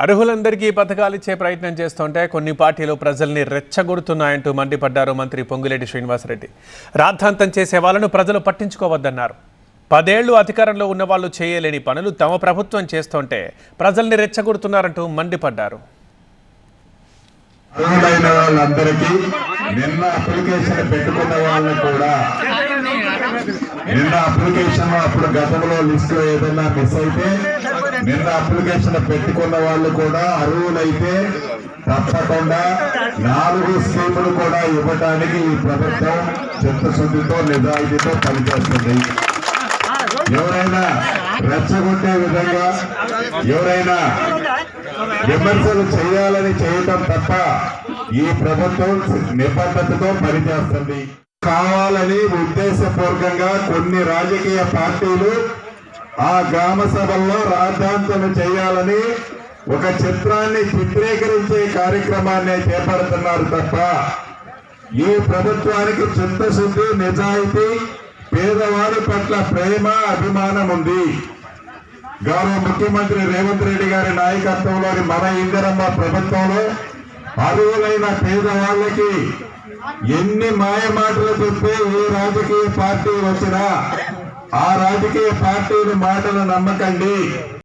అర్హులందరికీ పథకాలు ఇచ్చే ప్రయత్నం చేస్తుంటే కొన్ని పార్టీలు ప్రజల్ని రెచ్చగొడుతున్నాయంటూ మండిపడ్డారు మంత్రి పొంగులేటి శ్రీనివాసరెడ్డి. రాద్ధాంతం చేసే వాళ్ళను ప్రజలు పట్టించుకోవద్దన్నారు. 10 ఏళ్లు అధికారంలో ఉన్న వాళ్ళు చేయలేని పనులు తమ ప్రభుత్వం చేస్తుంటే ప్రజల్ని రెచ్చగొడుతున్నారంటూ మండిపడ్డారు. అర్హులైన వాళ్ళందరికీ నిన్న అప్లికేషన్ పెట్టుకున్న వాళ్ళు కూడా నిన్న అప్లికేషన్ అప్పుడు గతంలో లిస్ట్ లో ఏదైనా మిస్ అయితే నిన్న అప్లికేషన్ పెట్టుకున్న వాళ్ళు కూడా అర్హులైతే తప్పకుండా 4 స్కీములు కూడా ఇవ్వడానికి ఈ ప్రభుత్వం చిత్తశుద్ధితో నిజాయితీతో పనిచేస్తుంది. ఎవరైనా రెచ్చగొట్టే విధంగా ఎవరైనా విమర్శలు చేయాలని చేయటం తప్ప ఈ ప్రభుత్వం నిబద్ధతతో పనిచేస్తుంది. కావాలని ఉద్దేశపూర్వకంగా కొన్ని రాజకీయ పార్టీలు ఆ గ్రామ సభల్లో రాద్ధాంతం చేయాలని ఒక చిత్రాన్ని చిత్రీకరించే కార్యక్రమాన్ని చేపడుతున్నారు తప్ప ఈ ప్రభుత్వానికి చిత్తశుద్ధి, నిజాయితీ, పేదవారి పట్ల ప్రేమ, అభిమానం ఉంది. గౌరవ ముఖ్యమంత్రి రేవంత్ రెడ్డి గారి నాయకత్వంలోని మన ఇందిరమ్మ ప్రభుత్వంలో అర్హులైన పేదవాళ్ళకి ఎన్ని మాయ మాటలు చెప్తే ఏ రాజకీయ పార్టీ వచ్చినా ఆ రాజకీయ పార్టీల మాటలు నమ్మకండి.